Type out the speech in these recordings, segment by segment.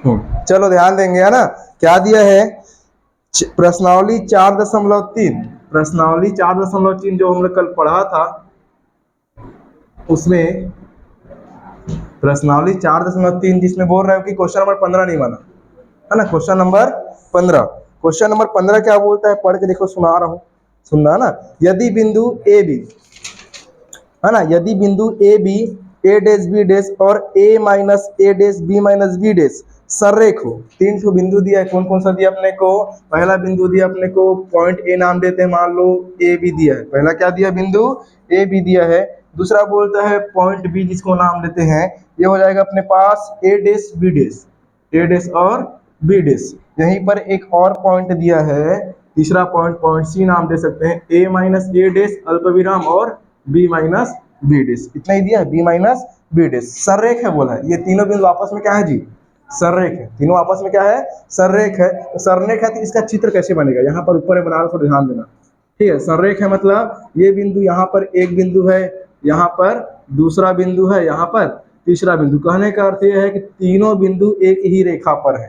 चलो ध्यान देंगे, है ना। क्या दिया है, प्रश्नावली 4.3, प्रश्नावली 4.3 जो हमने कल पढ़ा था, उसमें प्रश्नावली 4.3 जिसमें बोल रहा है कि क्वेश्चन नंबर 15 नहीं बना, है ना। क्वेश्चन नंबर 15, क्वेश्चन नंबर 15 क्या बोलता है, पढ़ के देखो, सुना रहा हूं, सुनना ना। यदि बिंदु ए बी, है ना, यदि बिंदु A B A dash B dash और A minus A dash B minus B dash सररेख हो। 3 ठो बिंदु दिया है, कौन कौन सा दिया अपने को, पहला बिंदु दिया अपने को पॉइंट ए नाम देते हैं, मान लो ए बी दिया है, पहला क्या दिया, बिंदु ए बी दिया है। दूसरा बोलता है पॉइंट बी जिसको नाम देते हैं, ये हो जाएगा अपने पास ए डैश बी डैश, ए डैश और बी डैश। यहीं पर एक और पॉइंट दिया है, तीसरा पॉइंट, पॉइंट सी नाम दे सकते हैं, ए माइनस ए डैश अल्प विराम और बी माइनस बी डैश, इतना ही दिया है, बी माइनस बी डैश। सररेख है बोला है, ये तीनों बिंदु आपस में क्या है जी, सररेख है, तीनों आपस में क्या है, सररेख है। तो सररेख है तो इसका चित्र कैसे बनेगा, यहाँ पर ऊपर बना रहा, थोड़ा ध्यान देना, ठीक है। सररेख है मतलब ये बिंदु, यहाँ पर एक बिंदु है, यहाँ पर दूसरा बिंदु है, यहाँ पर तीसरा बिंदु। कहने का अर्थ यह है कि तीनों बिंदु एक ही रेखा पर है,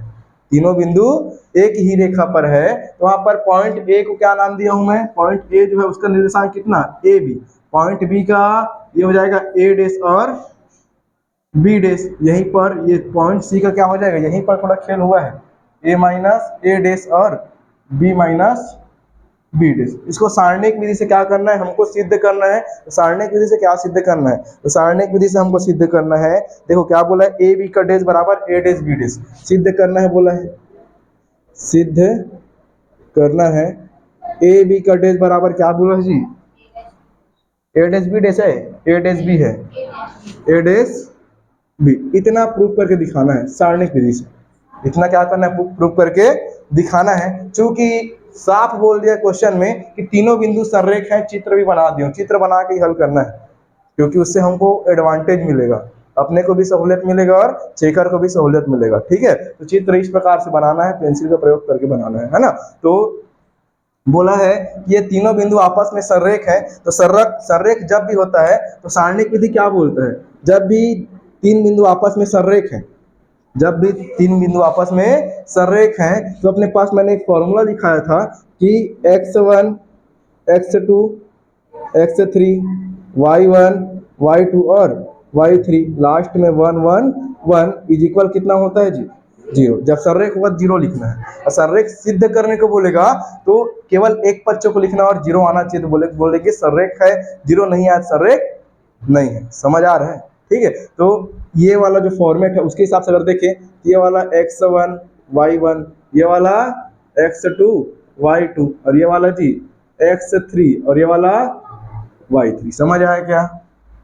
तीनों बिंदु एक ही रेखा पर है। तो वहां पर पॉइंट ए को क्या नाम दिया हूं मैं, पॉइंट ए जो है उसका निर्देशांक कितना, ए बी। पॉइंट बी का ये हो जाएगा ए डैश और बी डैश। यहीं पर ये पॉइंट सी का क्या हो जाएगा, यहीं पर थोड़ा खेल हुआ है, ए माइनस ए डैश और बी माइनस बी डैश। इसको सारणिक विधि से क्या करना है, हमको सिद्ध करना है। तो सारणिक विधि से क्या सिद्ध करना है, तो सारणिक विधि से हमको सिद्ध करना है, देखो क्या बोला है, ए बी का डैश बराबर ए डैश बी डैश सिद्ध करना है, बोला है सिद्ध करना है। ए बी का डैश बराबर क्या बोला है जी, ए डैश बी डैश है, ए डैश बी है, ए डैश बी। इतना प्रूफ करके दिखाना है सारणिक विधि से, इतना क्या करना है, प्रूफ करके दिखाना है। चूंकि साफ बोल दिया क्वेश्चन में कि तीनों बिंदु सररेख हैं, चित्र भी बना दियो, चित्र बना के हल करना है, क्योंकि उससे हमको एडवांटेज मिलेगा, अपने को भी सहूलियत मिलेगा और चेकर को भी सहूलियत मिलेगा, ठीक है। तो चित्र इस प्रकार से बनाना है, पेंसिल का प्रयोग करके बनाना है ना। तो बोला है ये तीनों बिंदु आपस में सररेख है। तो सररेख जब भी होता है तो सारणिक विधि क्या बोलता है, जब भी तीन बिंदु आपस में सररेख हैं, जब भी तीन बिंदु आपस में सररेख हैं, तो अपने पास मैंने एक फॉर्मूला दिखाया था कि x1 x2 x3 y1 y2 और y3 लास्ट में 1 1 1 इज इक्वल कितना होता है जी, 0। जब सररेख होगा 0 लिखना है, और सररेख सिद्ध करने को बोलेगा तो केवल एक पक्षों को लिखना और 0 आना चाहिए। तो बोलेंगे सररेख है, 0 नहीं आया सररेख नहीं है। समझ आ रहा है, ठीक है। तो ये वाला जो फॉर्मेट है उसके हिसाब से अगर देखें, ये वाला x1 y1, ये वाला x2 y2 और ये वाला जी x3 और ये वाला y3। समझ आया क्या,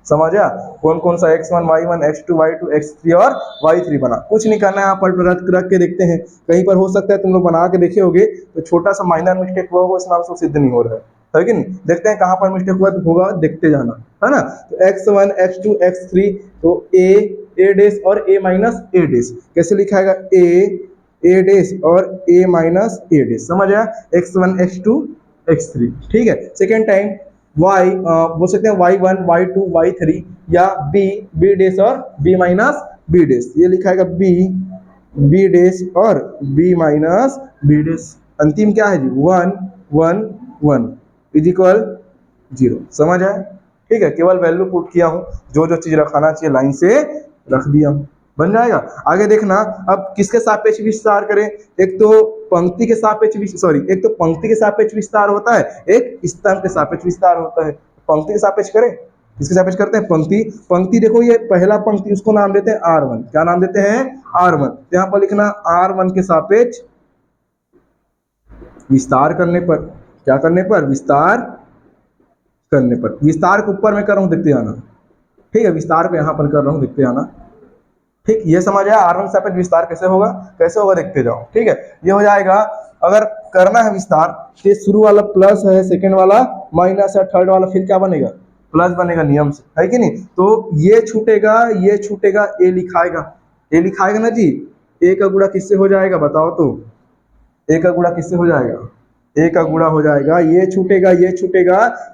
समझ आया कौन कौन सा x1 y1 x2 y2 x3 और y3 बना। कुछ नहीं करना है, यहाँ पर रख के देखते हैं, कहीं पर हो सकता है तुम लोग बना के देखे होगे तो छोटा सा माइनर मिस्टेक हुआ होगा, इस नाम से सिद्ध नहीं हो रहा है कि नहीं। देखते हैं कहाँ पर मिस्टेक हुआ तो होगा, देखते जाना, है ना। तो x1 x2 x3, तो ए डैश और a माइनस ए डैश कैसे लिखाएगा, ए डैश और a माइनस ए डैश। समझ आया, x1 x2 x3, ठीक है। सेकेंड टाइम y बोल सकते हैं y1 y2 y3 या b डैश और b माइनस b डैश, ये लिखाएगा b डैश और b माइनस b डैश। अंतिम क्या है जी, 1 1 1 इज इक्वल 0। समझ आए, ठीक है। केवल वैल्यू पुट किया हूं, जो जो चीज रखाना चाहिए लाइन से रख दिया, बन जाएगा। आगे देखना, अब किसके सापेक्ष विस्तार करें, एक तो पंक्ति के सापेक्ष एक तो पंक्ति के सापेक्ष विस्तार होता है, एक स्तंभ के सापेक्ष विस्तार होता है। पंक्ति के सापेक्ष करें, किसके सापेक्ष करते हैं, पंक्ति देखो ये पहला पंक्ति उसको नाम देते हैं R1, क्या नाम देते हैं, R1। यहाँ पर लिखना R1 के सापेक्ष विस्तार करने पर, क्या करने पर, विस्तार करने पर। विस्तार को ऊपर में कर रहा हूं, देखते आना, ठीक है। विस्तार को यहाँ पर कर रहा हूं, देखते आना, ठीक। ये समझ आया R1 सापेक्ष विस्तार कैसे होगा, देखते जाओ, ठीक है। ये हो जाएगा, अगर करना है विस्तार तो शुरू वाला प्लस है, सेकंड वाला माइनस है, थर्ड वाला फिर क्या बनेगा, प्लस बनेगा नियम से, है कि नहीं। तो ये छूटेगा, ये छूटेगा, ए लिखाएगा ना जी। ए का गुणा किससे हो जाएगा बताओ तो, ए का गुणा किससे हो जाएगा, ए का गुणा हो जाएगा, ये छूटेगा,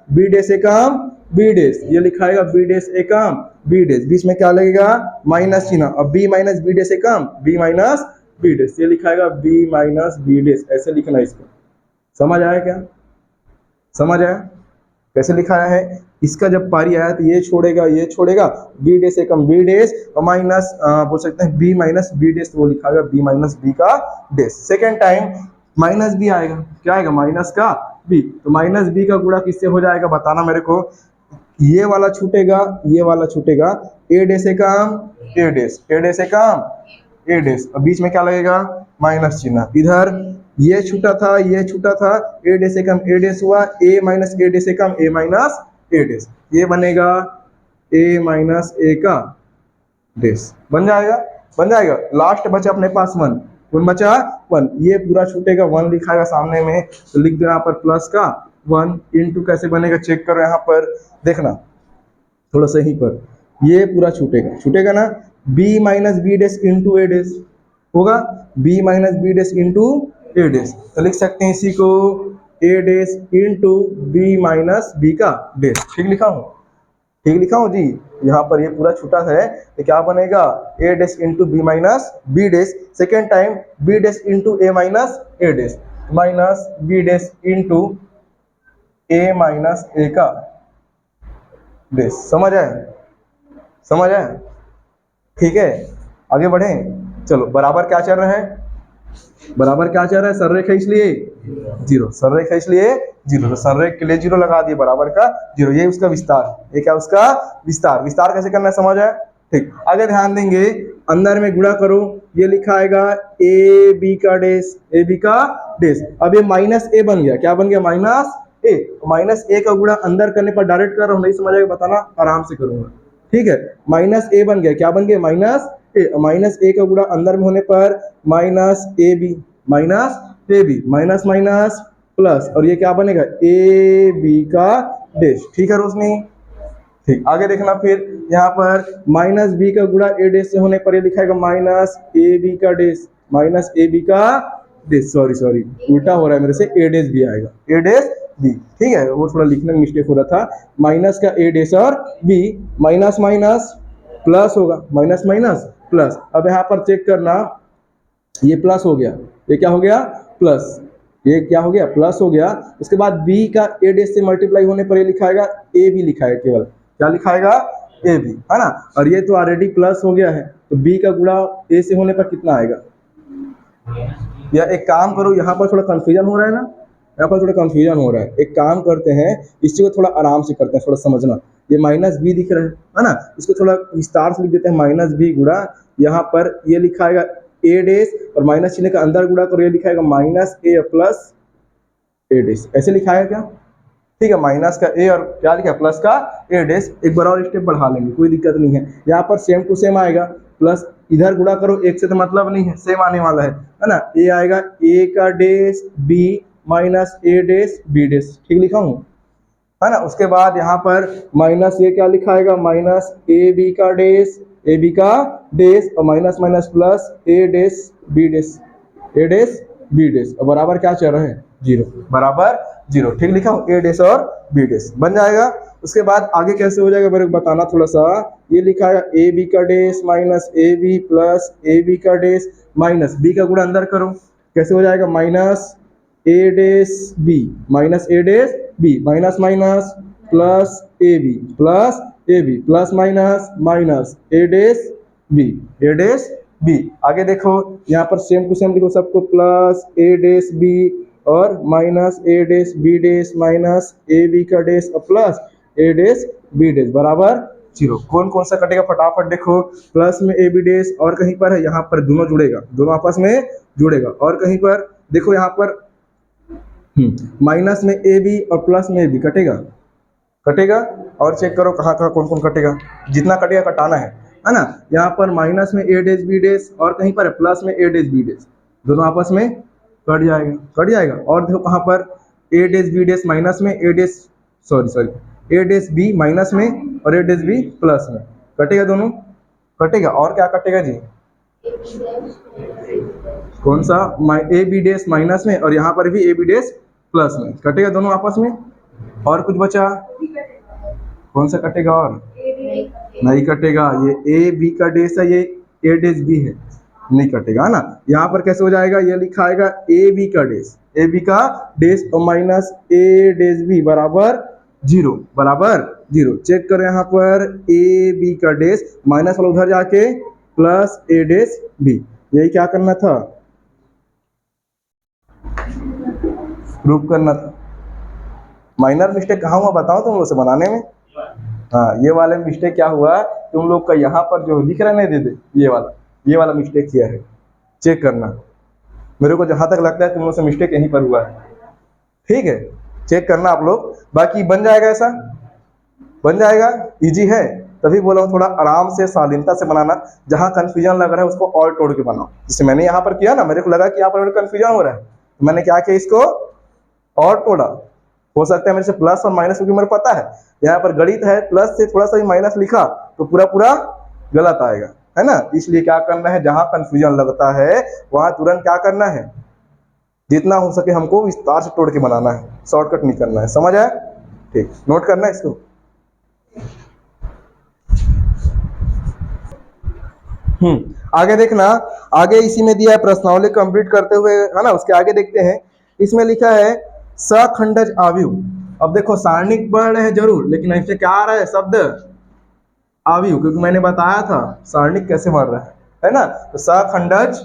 बी डैश एकम बी डैश, ये लिखाएगा बी डैश एकम बी डैश, बीच में क्या लगेगा, माइनस चिन्ह, अब बी माइनस बी डैश एकम बी माइनस बी डेस, ये लिखाएगा बी माइनस बी डेस, ऐसे लिखना है इसको। समझ आया क्या? समझ आया कैसे लिखाया है? इसका जब पारी आया तो ये छोड़ेगा बी डेस एकम बी डेस और माइनस बोल सकते हैं बी माइनस बी डेस, तो वो लिखाएगा बी माइनस बी का डेस। सेकेंड टाइम माइनस बी आएगा, क्या आएगा? माइनस का बी, तो माइनस बी का गुणा किससे हो जाएगा बताना मेरे को। ये वाला छूटेगा, ये वाला छूटेगा, ए डेस एकम ए डेस, ए डेस एकम ए डेस, और बीच में क्या लगेगा? माइनस चिन्ह। इधर ये छूटा था, ये छूटा था, ए डेस एकम ए डेस हुआ, ए minus A days Ekam A minus A डेस, ये बनेगा ए माइनस ए का डेस, बन जाएगा, बन जाएगा। लास्ट बचा अपने पास 1, कौन बचा? 1, ये पूरा छूटेगा, 1 लिखाएगा सामने में, तो लिख दो यहाँ पर प्लस का 1 इंटू कैसे बनेगा चेक करो यहाँ पर, देखना थोड़ा सही पर, ये पूरा छूटेगा, छूटेगा ना, b minus B dash into A dash होगा, b minus B dash into A dash, तो लिख सकते हैं इसी को A dash into B minus B का डेस। ठीक लिखा हूँ? ठीक लिखा हूँ जी? यहाँ पर ये पूरा छूटा है तो क्या बनेगा? A dash into B minus B dash, second time B dash into A minus A dash, minus B dash into A minus A का डेस। समझ आए? समझ आए? ठीक है, आगे बढ़े। चलो, बराबर क्या चल रहा है? बराबर क्या चल रहा है? सररेखा इसलिए 0, सररेखा इसलिए 0, तो सररेख के लिए 0 लगा दिए, बराबर का 0, ये उसका विस्तार, ये क्या उसका विस्तार। विस्तार कैसे करना है समझ आए? ठीक, आगे ध्यान देंगे, अंदर में गुणा करो, ये लिखा आएगा ए बी का डेस, ए बी का डेस। अब ये माइनस ए बन गया, क्या बन गया? माइनस ए, माइनस ए का गुणा अंदर करने पर डायरेक्ट कर रहा हूँ, नहीं समझ आएगा बताना, आराम से करूंगा। ठीक है, माइनस ए बन गया, क्या बन गया? माइनस ए, माइनस ए का गुणा अंदर में होने पर minus A B, minus A B, minus minus plus, और ये क्या बनेगा? ए बी का डेस। ठीक है रोशनी? ठीक, आगे देखना फिर यहाँ पर माइनस बी का गुणा ए डेस से होने पर ये लिखाएगा माइनस ए बी का डेस, माइनस ए बी का डेस, सॉरी उल्टा हो रहा है मेरे से, ए डेस बी आएगा, ए डेस बी। ठीक है, वो थोड़ा लिखने में मिस्टेक हो रहा था, माइनस का ए डेस और बी, माइनस माइनस प्लस होगा, माइनस माइनस प्लस। अब यहाँ पर चेक करना, ये प्लस हो गया, ये क्या हो गया? प्लस, ये क्या हो गया? प्लस हो गया। उसके बाद b का a डेस से मल्टीप्लाई होने पर ये लिखाएगा a b, लिखाएगा केवल, क्या लिखाएगा? a b, है ना। और ये तो ऑलरेडी प्लस हो गया है, तो b का गुणा a से होने पर कितना आएगा? या एक काम करो, यहाँ पर थोड़ा कंफ्यूजन हो रहा है ना, यहाँ पर थोड़ा कंफ्यूजन हो रहा है, एक काम करते हैं, इस चीज को थोड़ा आराम से करते हैं, थोड़ा समझना। ये माइनस बी दिख रहा है ना, इसको थोड़ा विस्तार से लिख देते हैं, माइनस बी गुणा, यहाँ पर ये लिखाएगा ए डेस और माइनस चिन्ह का अंदर गुणा करो, ये लिखाएगा माइनस ए प्लस ए डेस, ऐसे लिखाया क्या? ठीक है, माइनस का ए और क्या लिखा? प्लस का ए डेस। एक बार और स्टेप बढ़ा लेंगे, कोई दिक्कत नहीं है, यहाँ पर सेम टू सेम आएगा, प्लस इधर गुणा करो, एक से तो मतलब नहीं है, सेम आने वाला है ना। ए आएगा ए का डेस B minus A dash B डेस, ठीक लिखा हूँ, है ना। उसके बाद यहाँ पर माइनस ये क्या लिखाएगा? माइनस ए बी का डेस, ए बी का डेस और minus minus plus A dash B days, A dash B डेस, और बराबर क्या चल रहा है? 0, बराबर 0। ठीक लिखा हूँ, ए डेस और बी डेस बन जाएगा। उसके बाद आगे कैसे हो जाएगा मेरे को बताना थोड़ा सा। ये लिखा है ए बी का dash minus A B plus A B का डेस, माइनस बी का गुणा अंदर करो, कैसे हो जाएगा? Minus A dash B, minus A dash B, minus minus plus A B plus A B, plus minus minus A dash B, A dash B. आगे देखो, यहाँ पर सेम टू सेम लिखो सबको, प्लस ए डेस बी और minus A dash B dash minus A B का dash और plus A dash B डेस, बराबर 0। कौन कौन सा कटेगा फटाफट देखो, प्लस में ए बी डेस और कहीं पर है, यहाँ पर दोनों जुड़ेगा, दोनों आपस में जुड़ेगा, और कहीं पर देखो यहाँ पर माइनस में ए बी और प्लस में ए बी कटेगा, कटेगा, और चेक करो कहाँ कहाँ कौन कौन कटेगा, जितना कटेगा कटाना है ना। यहाँ पर माइनस में ए डेस बी डेस और कहीं पर प्लस में ए डेस बी डेस, दोनों आपस में कट जाएगा, कट जाएगा। और देखो कहाँ पर ए डेस बी डेस माइनस में ए डेस ए डेस बी माइनस में और ए डेस बी प्लस में, कटेगा, दोनों कटेगा। और क्या कटेगा जी? कौन सा? ए बी डेस माइनस में और यहाँ पर भी ए बी डेस प्लस में, कटेगा दोनों आपस में। और कुछ बचा? कौन सा कटेगा? और नहीं कटेगा, ये ए बी का डेस है, ये ए डेस बी है, नहीं कटेगा, है ना। यहाँ पर कैसे हो जाएगा, ये लिखा आएगा ए बी का डेस, ए बी का डेस और माइनस ए डेस बी बराबर जीरो, बराबर जीरो। चेक करो यहाँ पर ए बी का डेस माइनस वाला उधर जाके प्लस ए डेस बी, यही क्या करना था, प्रूफ करना था। माइनर मिस्टेक कहाँ हुआ बताओ तुम लोग से बनाने में। हाँ, ये वाले मिस्टेक क्या हुआ, तुम लोग का यहाँ पर जो दिख रहा है नहीं दीदी, ये वाला मिस्टेक किया है। चेक करना, मेरे को जहाँ तक लगता है तुम लोग से मिस्टेक यहीं पर हुआ है, ठीक है। चेक करना आप लोग, बाकी बन जाएगा, ऐसा बन जाएगा, इजी है। तभी बोला हूँ थोड़ा आराम से शालीनता से बनाना, जहाँ कंफ्यूजन लग रहा है उसको और तोड़ के बनाओ। जैसे मैंने यहाँ पर किया ना, मेरे को लगा कि यहाँ पर कंफ्यूजन हो रहा है, तो मैंने क्या किया, इसको और तोड़ा। हो सकता है मेरे से प्लस और माइनस, क्योंकि मेरे पता है यहाँ पर गणित है, प्लस से थोड़ा सा भी माइनस लिखा तो पूरा पूरा गलत आएगा, है ना। इसलिए क्या करना है, जहां कंफ्यूजन लगता है वहां तुरंत क्या करना है, जितना हो सके हमको विस्तार से तोड़ के बनाना है, शॉर्टकट नहीं करना है, समझ आया। ठीक, नोट करना है इसको। आगे देखना, आगे इसी में दिया है प्रश्नावली कंप्लीट करते हुए, है ना। उसके आगे देखते हैं, इसमें लिखा है सखंडज आव्यूह। अब देखो सारणिक पढ़ रहे हैं जरूर, लेकिन इससे क्या आ रहा है शब्द आव्यूह, क्योंकि मैंने बताया था सारणिक कैसे बढ़ रहा है ना। तो सखंडज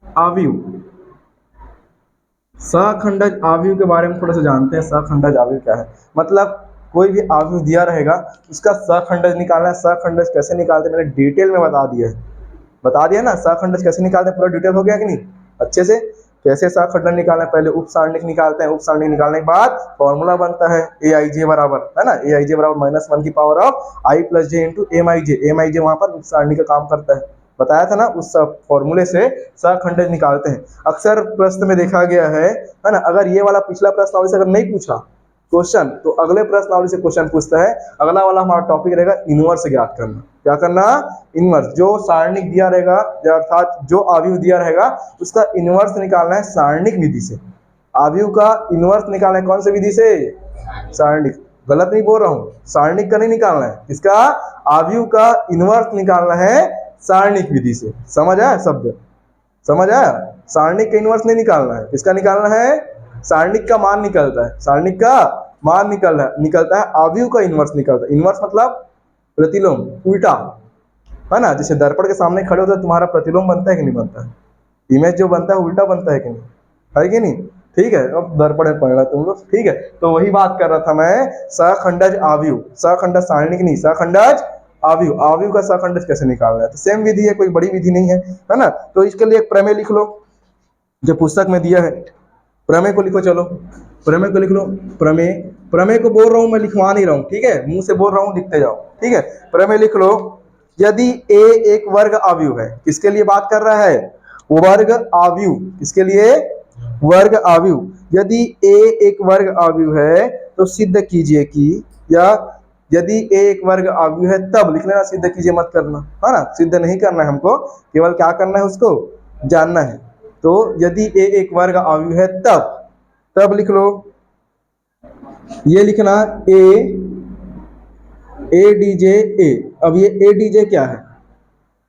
आव्यूह, सखंडज आव्यूह के बारे में थोड़ा सा जानते हैं। सखंडज आव्यूह क्या है, मतलब कोई भी आव्यूह दिया रहेगा उसका सखंडज निकालना है। सखंडज कैसे निकालते हैं मैंने डिटेल में बता दिया ना। सखंडज कैसे निकालते हैं पूरा डिटेल हो गया कि नहीं अच्छे से। कैसे सखंडज निकालना है, पहले उप सारणिक निकालते हैं, उप सारणिक निकालने के बाद फॉर्मूला बनता है ए आई जे बराबर, है ना, ए आई जे बराबर माइनस वन की power of I plus J into M I J. M I J वहां पर उप सारणी का काम करता है, बताया था ना। उस फॉर्मूले से सखंडज निकालते हैं। अक्सर प्रश्न में देखा गया है ना, अगर ये वाला पिछला प्रश्न से अगर नहीं पूछा क्वेश्चन, तो अगले प्रश्नावली से क्वेश्चन पूछता है। अगला वाला हमारा टॉपिक रहेगा इनवर्स ज्ञात करना। क्या करना, इनवर्स, जो सारणिक दिया रहेगा अर्थात जो आव्यूह दिया रहेगा उसका इनवर्स निकालना है सारणिक विधि से। आव्यूह का इनवर्स निकालना है कौन से विधि से, सारणिक। गलत नहीं बोल रहा हूँ, सारणिक का नहीं निकालना है, इसका आव्यूह का इनवर्स निकालना है सारणिक विधि से। समझ आया शब्द, समझ आया। सारणिक का इनवर्स नहीं निकालना है, इसका निकालना है सारणिक का मान निकलता है, सारणिक का मान निकलता है, आव्यूह का इनवर्स निकलता है। इनवर्स मतलब प्रतिलोम, उल्टा, है ना। जैसे दर्पण के सामने खड़े होते हैं, तुम्हारा प्रतिलोम बनता है कि नहीं बनता है, इमेज जो बनता है उल्टा बनता है कि नहीं, है कि नहीं। ठीक है, अब दर्पण में पढ़ रहा तुम लोग, ठीक है। तो वही बात कर रहा था मैं, सखंडज आव्यूह, सखंडज सारणिक नहीं, सखंडज आव्यूह। आव्यूह का सखंडज कैसे निकालना है, तो सेम विधि है, कोई बड़ी विधि नहीं है ना। तो इसके लिए एक प्रमेय लिख लो जो पुस्तक में दिया है। प्रमेय को लिखो, चलो प्रमेय को लिख लो। प्रमेय को बोल रहा हूं मैं, लिखवा नहीं रहा हूं, ठीक है, मुंह से बोल रहा हूं, लिखते जाओ, ठीक है। प्रमेय लिख लो, यदि ए एक वर्ग आव्यूह है, किसके लिए बात कर रहा है, वर्ग आव्यूह, किसके लिए, वर्ग आव्यूह। यदि ए एक वर्ग आव्यूह है तो सिद्ध कीजिए कि, या यदि ए एक वर्ग आव्यूह है तब लिख लेना, सिद्ध कीजिए मत करना, है ना। सिद्ध नहीं करना है हमको, केवल क्या करना है उसको जानना है। तो यदि ए एक वर्ग आव्यूह है तब लिख लो, ये लिखना ए डी जे ए। अब ये ए डी जे क्या है,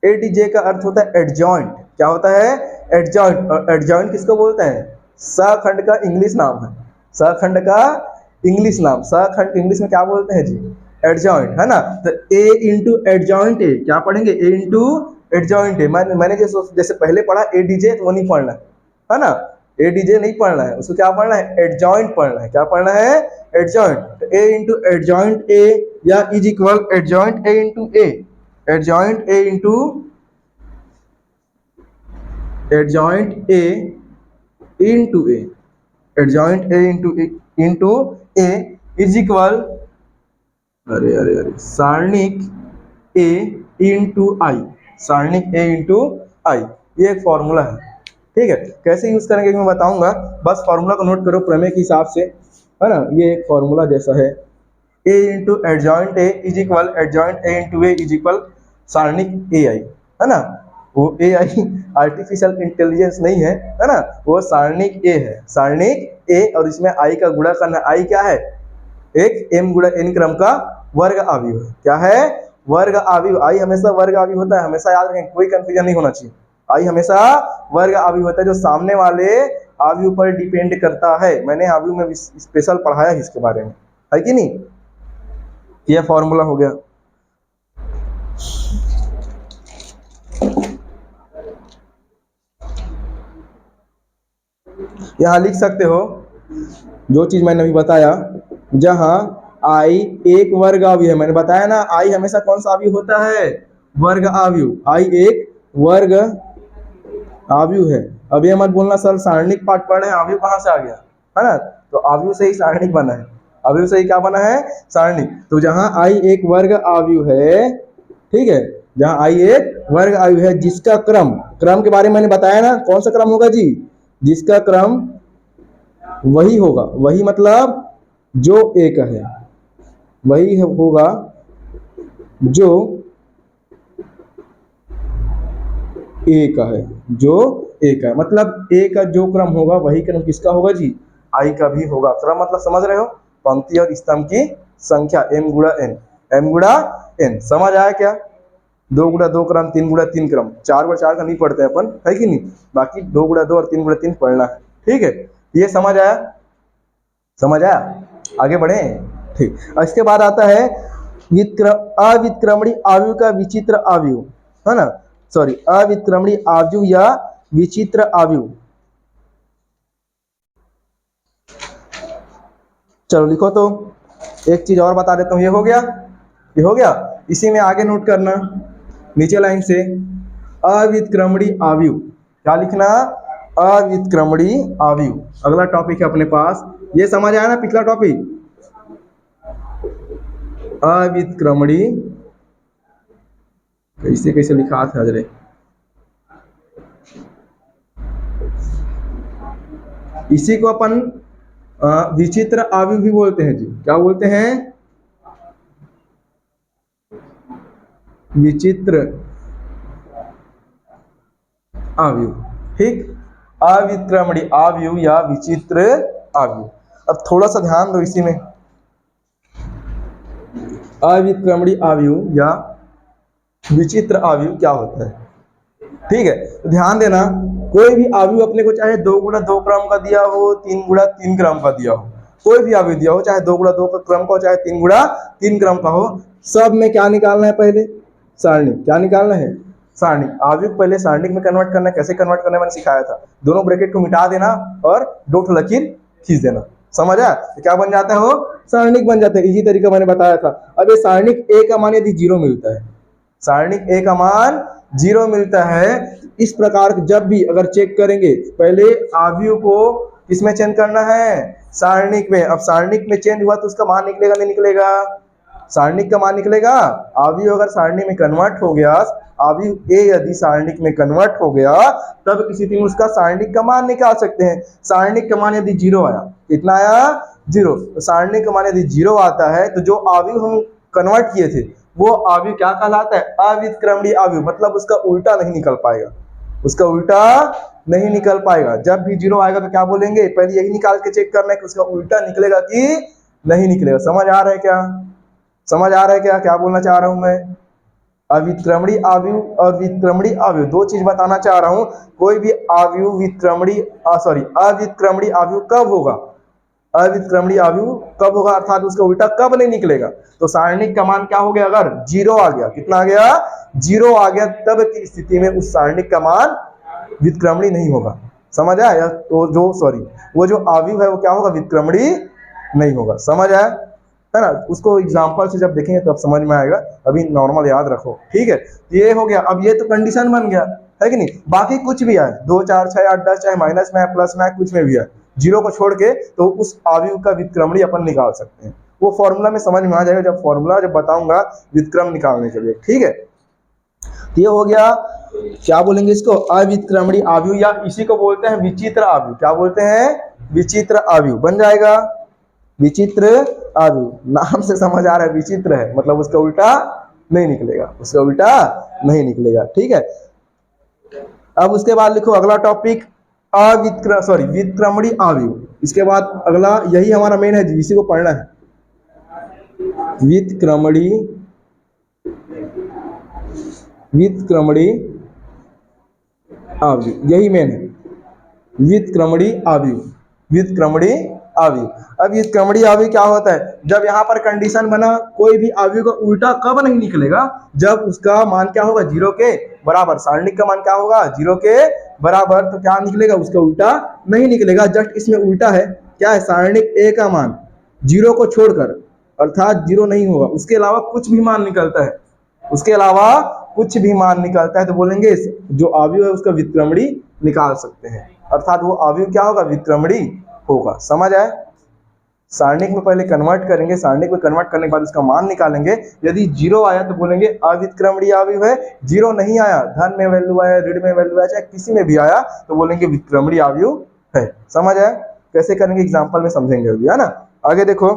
ए डी जे का अर्थ होता है एडजॉइंट। क्या होता है, एडजॉइंट। और एडजॉइंट किसको बोलते हैं, सखंड का इंग्लिश नाम है, सखंड का इंग्लिश नाम। सखंड इंग्लिश में क्या बोलते हैं जी, एडजॉइंट, है ना। तो ए इंटू एडजॉइंट ए, क्या पढ़ेंगे, ए इंटू एडजॉइंट ए। मैंने जैसे पहले पढ़ा ए डी जे, तो वो नहीं पढ़ना है ना, ए डी जे नहीं पढ़ना है, उसको क्या पढ़ना है, एडजॉइंट पढ़ना है। क्या पढ़ना है, एडजॉइंट। तो ए इंटू एडजॉइंट ए या is equal adjoint A into A, adjoint A into adjoint A into A, adjoint A into A is equal, अरे सारणिक ए इंटू आई, सारणिक ए इंटू आई। ये एक फॉर्मूला है, ठीक है। कैसे यूज करेंगे मैं बताऊंगा, बस फॉर्मूला को नोट करो प्रमेय के हिसाब से, है ना। ये एक फॉर्मूला जैसा है, A into adjoint A is equal adjoint A into A is equal सारणिक ए आई, है ना। वो ए आई आर्टिफिशियल इंटेलिजेंस नहीं है ना, वो सारणिक ए है, सारणिक ए। और इसमें आई का गुणा करना, आई क्या है, एक m गुणा n क्रम का वर्ग आव्यूह है। क्या है, वर्ग आव्यूह। आई हमेशा वर्ग आव्यूह होता है, हमेशा याद रखें, कोई कंफ्यूजन नहीं होना चाहिए। आई हमेशा वर्ग अवयव होता है जो सामने वाले अवयव पर डिपेंड करता है। मैंने अवयव में स्पेशल पढ़ाया है इसके बारे में, है कि नहीं। यह फॉर्मूला हो गया। यहां लिख सकते हो जो चीज मैंने अभी बताया, जहां आई एक वर्ग अवयव है, मैंने बताया ना आई हमेशा कौन सा अवयव होता है, वर्ग अवयव। आई एक वर्ग अवयव है। अब ये मत बोलना सर सारणिक पाठ पढ़े अवयव कहां से आ गया, है ना। तो अवयव से ही सारणिक बना है, अवयव से ही क्या बना है, सारणिक। तो जहां आई एक वर्ग अवयव है, ठीक है, जहां आई एक वर्ग अवयव है जिसका क्रम, क्रम के बारे में मैंने बताया ना, कौन सा क्रम होगा जी, जिसका क्रम वही होगा, वही मतलब जो एक है, वही होगा जो एक है, जो एक है, मतलब ए का जो क्रम होगा वही क्रम किसका होगा जी, आई का भी होगा। क्रम मतलब समझ रहे हो, पंक्ति और स्तंभ की संख्या m गुणा n, m गुणा n, समझ आया क्या। 2 गुणा 2 क्रम, 3 गुणा 3 क्रम, 4 गुणा 4 का नहीं पढ़ते अपन, है कि नहीं, बाकी 2 गुणा 2 और 3 गुणा 3 पढ़ना है, ठीक है। ये समझ आया, समझ आया, आगे बढ़े, ठीक। इसके बाद आता है अविक्रमणी अवयव का विचित्र अवयव, है ना, सॉरी अविक्रमणी अवयव या विचित्र अवयव। चलो लिखो, तो एक चीज और बता देता हूं, ये हो गया, ये हो गया। इसी में आगे नोट करना नीचे लाइन से अविक्रमणी अवयव, क्या लिखना, अविक्रमणी अवयव। अगला टॉपिक है अपने पास, ये समझ आया ना पिछला टॉपिक, अविक्रमणी, कैसे कैसे लिखा था जरे, इसी को अपन विचित्र अवयव भी बोलते हैं जी, क्या बोलते हैं, विचित्र अवयव, ठीक, अविक्रमणी अवयव या विचित्र अवयव। अब थोड़ा सा ध्यान दो इसी में, अविक्रमणी अवयव या विचित्र अवयव क्या होता है, ठीक है। तो ध्यान देना, कोई भी अवयव अपने को चाहे 2 गुणा 2 क्रम का दिया हो, 3 गुणा 3 क्रम का दिया हो, कोई भी अवयव दिया हो, चाहे 2 गुणा 2 का क्रम का हो, चाहे 3 गुणा 3 क्रम का हो, सब में क्या निकालना है, पहले सारणिक, क्या निकालना है, सारणिक। अवयव पहले सारणिक में कन्वर्ट करना है, कैसे कन्वर्ट करना है मैंने सिखाया था, दोनों ब्रैकेट को मिटा देना और 2 लकीर खींच देना, समझ आया, तो क्या बन जाता है, वो सारणिक बन जाता है। इजी तरीका मैंने बताया था। अब ये सारणिक ए का मान यदि 0 मिलता है, सारणिक ए का मान 0 मिलता है, इस प्रकार जब भी अगर चेक करेंगे, पहले अवयव को किसमें चेंज करना है, सारणिक में। अब सारणिक में चेंज हुआ तो उसका मान निकलेगा नहीं निकलेगा, सारणिक का मान निकलेगा। अवयव अगर सारणी में कन्वर्ट हो गया, अवयव ए यदि सारणिक में कन्वर्ट हो गया, तब किसी दिन उसका सारणिक का मान निकाल सकते हैं। सारणिक का मान यदि 0 आया, कितना आया, 0, तो सारणिक का मान यदि 0 आता है तो जो अवयव हम कन्वर्ट किए थे वो अवयव क्या कहलाता है, अविक्रमणी अवयव, मतलब उसका उल्टा नहीं निकल पाएगा, उसका उल्टा नहीं निकल पाएगा। जब भी 0 आएगा तो क्या बोलेंगे, पहले यही निकाल के चेक करना है कि उसका उल्टा निकलेगा कि नहीं निकलेगा। समझ आ रहा है क्या, समझ आ रहा है क्या, क्या बोलना चाह रहा हूं मैं। अविक्रमणी अवयव और विक्रमणी अवयव, दो चीज बताना चाह रहा हूं। कोई भी अवयव विक्रमणी अविक्रमणी अवयव कब होगा, अविक्रमणी अवयव कब होगा, अर्थात उसका उल्टा कब नहीं निकलेगा। तो सारणिक का मान क्या हो गया, अगर 0 आ गया, कितना आ गया, 0 आ गया, तब की स्थिति में उस सारणिक का मान विक्रमणी नहीं होगा। समझ आया, तो जो वो जो अवयव है वो क्या होगा, विक्रमणी नहीं होगा। समझ आया है ना, उसको एग्जाम्पल से जब देखेंगे तब समझ में आएगा, अभी नॉर्मल याद रखो, ठीक है। ये हो गया। अब ये तो कंडीशन बन गया, है कि नहीं। बाकी कुछ भी आए, 2 4 6 8 10, चाहे माइनस में है प्लस में है, कुछ में भी है, 0 को छोड़ के, तो उस अवयव का विक्रमणी अपन निकाल सकते हैं। वो फॉर्मूला में समझ में आ जाएगा, जब फॉर्मूला जब बताऊंगा विक्रम निकालने के लिए, ठीक है। ये हो गया, क्या बोलेंगे इसको, अविक्रमणी अवयव, या इसी को बोलते हैं विचित्र अवयव। क्या बोलते हैं, विचित्र अवयव बन जाएगा, विचित्र अवयव। नाम से समझ आ रहा है विचित्र है, मतलब उसका उल्टा नहीं निकलेगा, उसका उल्टा नहीं निकलेगा, ठीक है। अब उसके बाद लिखो अगला टॉपिक, विक्रमणी अवयव। इसके बाद अगला, यही हमारा मेन है, इसी को पढ़ना है, विक्रमणी अवयव, यही मेन है, व्युत्क्रमणी अवयव, व्युत्क्रमणी अवयव। अब व्युत्क्रमणी अवयव क्या होता है, जब यहाँ पर कंडीशन बना कोई भी अवयव का उल्टा कब नहीं निकलेगा, जब उसका मान क्या होगा, 0 के बराबर। सारणिक का मान क्या होगा, 0 के बराबर, तो क्या निकलेगा, उसका उल्टा नहीं निकलेगा। जस्ट इसमें उल्टा है, क्या है, सारणिक ए का मान 0 को छोड़कर, अर्थात 0 नहीं होगा, उसके अलावा कुछ भी मान निकलता है, उसके अलावा कुछ भी मान निकलता है तो बोलेंगे जो अवयव है उसका व्युत्क्रमणी निकाल सकते हैं, अर्थात वो अवयव क्या होगा, व्युत्क्रमणी होगा। समझ आए। सारणिक में पहले कन्वर्ट करेंगे, सारणिक में कन्वर्ट करने के बाद उसका मान निकालेंगे। यदि 0 आया तो बोलेंगे अव्युत्क्रमणीय अवयव है, 0 नहीं आया, धन में वैल्यू आया, ऋण में वैल्यू आया, चाहे किसी में भी आया, तो बोलेंगे व्युत्क्रमणीय अवयव है। समझ आया। कैसे करेंगे एग्जाम्पल में समझेंगे अभी, है ना। आगे देखो,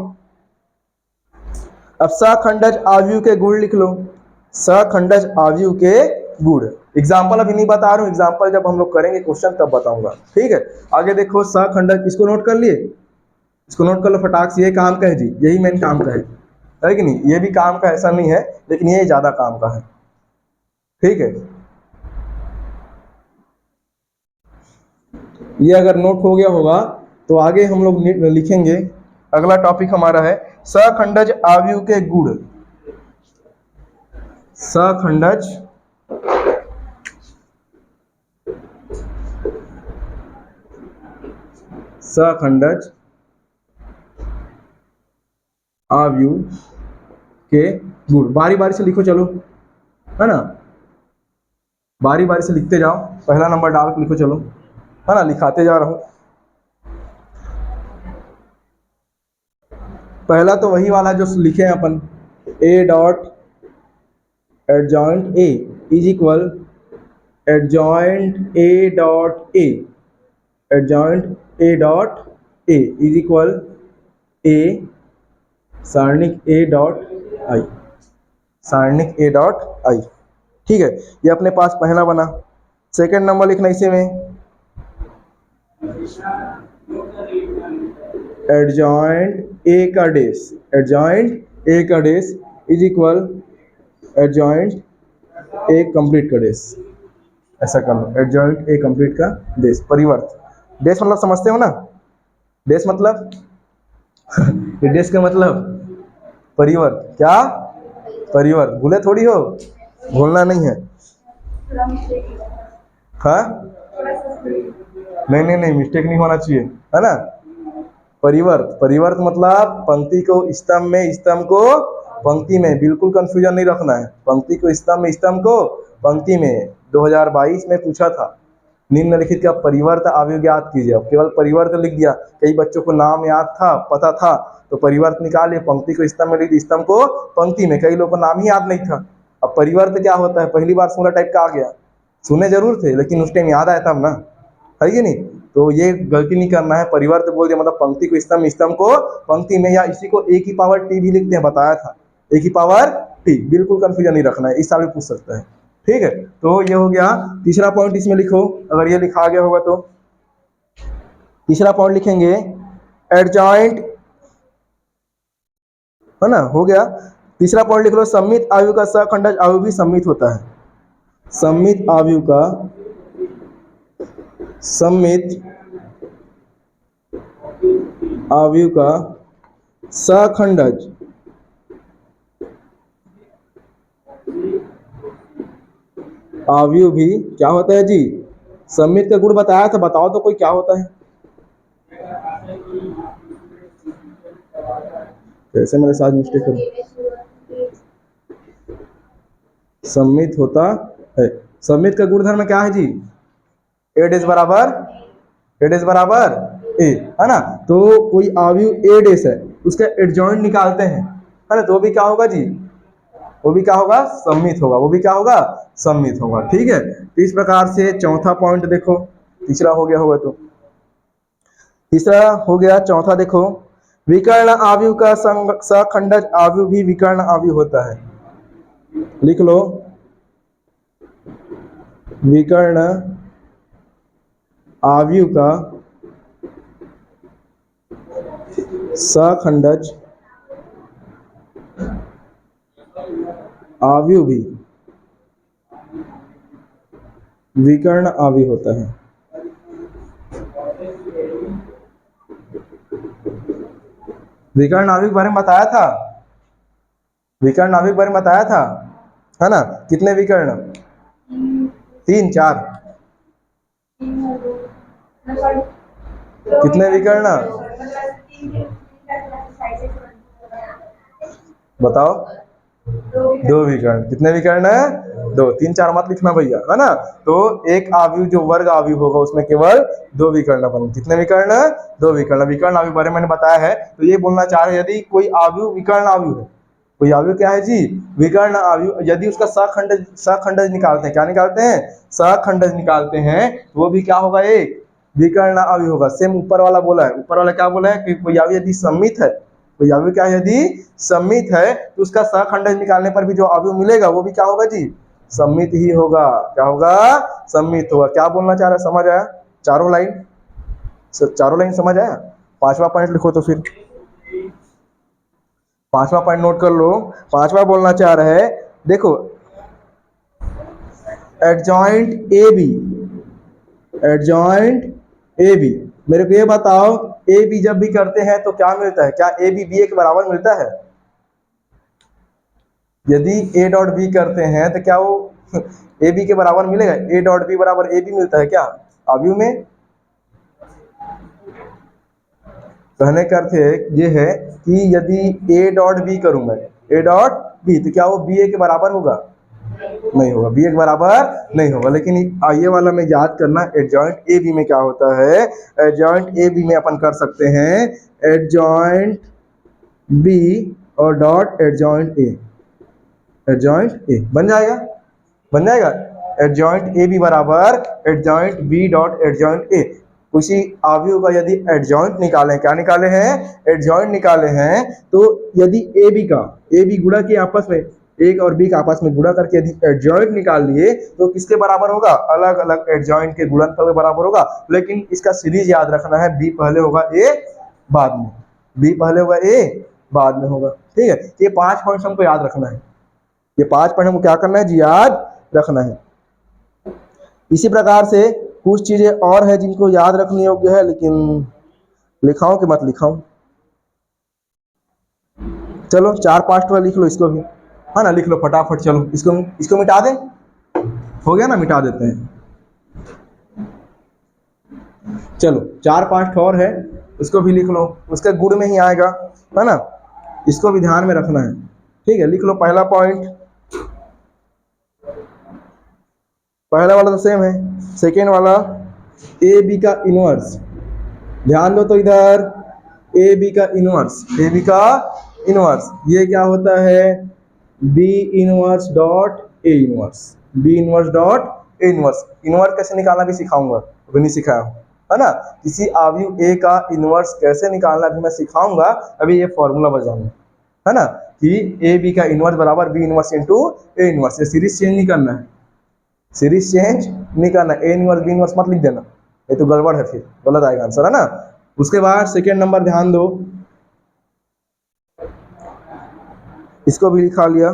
अब सखंडज अवयव के गुण लिख लो, सखंडज अवयव के गुण। एग्जाम्पल अभी नहीं बता रहा हूँ, एग्जाम्पल जब हम लोग करेंगे क्वेश्चन तब बताऊंगा, ठीक है। आगे देखो, सखंडज, इसको नोट कर लिए, इसको नोट कर लो फटाक से, ये काम का है जी, यही मेन काम का है कि नहीं, ये भी काम का ऐसा नहीं है, लेकिन ये ज्यादा काम का है, ठीक है। ये अगर नोट हो गया होगा तो आगे हम लोग लिखेंगे। अगला टॉपिक हमारा है सखंडज अवयव के गुण। सखंडज सखंडज अवयव के गुण, बारी बारी से लिखो, चलो, है ना, बारी बारी से लिखते जाओ, पहला नंबर डाल के लिखो, चलो, है ना, लिखाते जा रहा हूं। पहला तो वही वाला जो लिखे हैं अपन, A dot adjoint A is equal adjoint A dot A, adjoint A dot A is equal A सारणिक ए डॉट आई, सारणिक ए डॉट आई, ठीक है। ये अपने पास पहला बना। सेकंड नंबर लिखना इसी में, एडजॉइंट ए का डेस, एडजॉइंट ए का dash is equal adjoint A complete का डेस, ऐसा कर लो, एडजॉइंट ए कंप्लीट का डेस, परिवर्त। डेस मतलब समझते हो ना, डेस मतलब ये डेस का मतलब परिवर्त, क्या, परिवर्त, भूले थोड़ी हो, भूलना नहीं है, हाँ, नहीं मिस्टेक नहीं होना चाहिए, है ना। परिवर्त, परिवर्त मतलब पंक्ति को स्तंभ में, स्तंभ को पंक्ति में, बिल्कुल कंफ्यूजन नहीं रखना है, पंक्ति को स्तंभ में, स्तंभ को पंक्ति में। 2022 में पूछा था, निम्नलिखित का परिवर्त अवयव ज्ञात कीजिए, अब केवल परिवर्त लिख दिया, कई बच्चों को नाम याद था, पता था, तो परिवर्त निकाले, पंक्ति को स्तंभ में लिख दी, स्तंभ को पंक्ति में, कई लोगों को नाम ही याद नहीं था। अब परिवर्त क्या होता है, पहली बार सुना टाइप का आ गया, सुने जरूर थे लेकिन उस टाइम याद आया था ना, है कि नहीं, तो ये गलती नहीं करना है। परिवर्त बोल दिया मतलब पंक्ति को स्तंभ, स्तंभ को पंक्ति में, या इसी को ए की पावर टी भी लिखते हैं, बताया था, ए की पावर टी, बिल्कुल कंफ्यूजन नहीं रखना है, इस साल भी पूछ सकता है, ठीक है। तो ये हो गया तीसरा पॉइंट, इसमें लिखो, अगर ये लिखा गया होगा तो तीसरा पॉइंट लिखेंगे, एडजॉइंट, है ना, हो गया। तीसरा पॉइंट लिख लो, सममित अवयव का सखंडज अवयव भी सममित होता है, सममित अवयव का, सममित अवयव का सखंडज अवयव भी क्या होता है जी, सममित का गुण बताया था, बताओ तो कोई क्या होता है, कैसे मेरे साथ मिस्टेक करो, सममित होता है। सममित का गुणधर्म क्या है जी, ए डेस बराबर, ए डेस बराबर ए, है ना। तो कोई अवयव ए डेस है, उसका एडजॉइंट निकालते हैं, है ना, तो वो भी क्या होगा जी, वो भी क्या होगा, सममित होगा, वो भी क्या होगा, सममित होगा, ठीक है। तो इस प्रकार से चौथा पॉइंट देखो, तीसरा हो गया होगा, तो तीसरा हो गया, चौथा देखो, विकर्ण अवयव का सखंडज अवयव भी विकर्ण अवयव होता है, लिख लो, विकर्ण अवयव का सखंडज अवयव भी विकर्ण आवयव होता है। विकर्ण आवयव के बारे में बताया था, विकर्ण आवयव के बारे में बताया था, है ना। कितने विकर्ण? 3 4 कितने विकर्ण बताओ? 2 विकर्ण। कितने विकर्ण है? 2। 3 4 मत लिखना भैया, है ना। तो एक आवयव जो वर्ग आवयव होगा उसमें केवल 2 विकर्ण बनेंगे। कितने विकर्ण? 2 विकर्ण। विकर्ण आवयव बारे में मैंने बताया है। तो ये बोलना चाह रहे हैं यदि कोई आवयव विकर्ण आवयव है, कोई आवयव क्या है जी? विकर्ण आवयव, यदि उसका सखंडज निकालते हैं, क्या निकालते हैं? सखंडज निकालते हैं, तो वो भी क्या होगा? एक विकर्ण आवयव होगा। सेम ऊपर वाला बोला है, ऊपर वाला क्या बोला है कि कोई आवयव यदि सममित है, कोई आवयव क्या है? यदि सममित है तो उसका सखंडज निकालने पर भी जो आवयव मिलेगा वो भी क्या होगा जी? सममित ही होगा। क्या होगा? सममित होगा। क्या बोलना चाह रहा है? समझ आया? चारों लाइन, चारों लाइन समझ आया? 5वां पॉइंट लिखो तो फिर 5वां पॉइंट नोट कर लो। 5वां बोलना चाह रहा है, देखो adjoint A B, adjoint A B, मेरे को ये बताओ ए बी जब भी करते हैं तो क्या मिलता है? क्या ए बी बी ए के बराबर मिलता है? यदि ए डॉट बी करते हैं तो क्या वो ए बी के बराबर मिलेगा? ए डॉट बी बराबर ए बी मिलता है क्या आवयव में? कहने का अर्थ ये है कि यदि ए डॉट बी करूंगा, ए डॉट बी, तो क्या वो बी ए के बराबर होगा? नहीं होगा, बी ए के बराबर नहीं होगा। लेकिन ये वाला में याद करना, एडजॉइंट ए बी में क्या होता है? एडजॉइंट ए बी में अपन कर सकते हैं एडजॉइंट बी और dot adjoint A, adjoint A बन जाएगा, बन जाएगा। एडजॉइंट ए बी बराबर adjoint B dot adjoint A. उसी आवयव का यदि एडजॉइंट निकाले, क्या निकाले हैं? एडजॉइंट निकाले हैं। तो यदि ए बी का, ए बी गुणा किए आपस में, एक और बी का आपस में गुणा करके यदि एडजॉइंट निकाल लिए तो किसके बराबर होगा? अलग अलग एडजॉइंट के गुणनफल के बराबर होगा। लेकिन इसका सीरीज याद रखना है, बी पहले होगा ए बाद में, बी पहले होगा ए बाद में होगा। ठीक है, ये 5 पॉइंट्स हमको याद रखना है, ये 5 पॉइंट हमको क्या करना है जी? याद रखना है। इसी प्रकार से कुछ चीजें और है जिनको याद रखने योग्य है, लेकिन लिखाऊं कि मत लिखाऊं? चलो 4 5 लिख लो इसको भी, है ना। लिख लो फटाफट, चलो इसको मिटा दें, हो गया ना, मिटा देते हैं। चलो 4 5 और है, इसको भी लिख लो, उसके गुण में ही आएगा, है ना। इसको भी ध्यान में रखना है। ठीक है, लिख लो पहला पॉइंट, पहला वाला तो सेम है। सेकेंड वाला ए बी का इनवर्स, ध्यान दो तो इधर, ए बी का इनवर्स, ए बी का इनवर्स, ये क्या होता है? B inverse dot A inverse, B inverse dot A inverse. Inverse कैसे निकालना भी सिखाऊंगा, अभी नहीं सिखाया हूँ, है ना। किसी आवयव ए का इनवर्स कैसे निकालना भी मैं सिखाऊंगा, अभी ये फॉर्मूला बजाऊंगा, है ना, कि ए बी का इनवर्स बराबर B inverse into A inverse. ये सीरीज चेंज नहीं करना है, सीरीज चेंज नहीं करना, ए इनवर्स बी इनवर्स मत लिख देना, ये तो गड़बड़ है, फिर गलत आएगा आंसर, है ना। उसके बाद सेकेंड नंबर ध्यान दो, इसको भी लिखा लिया।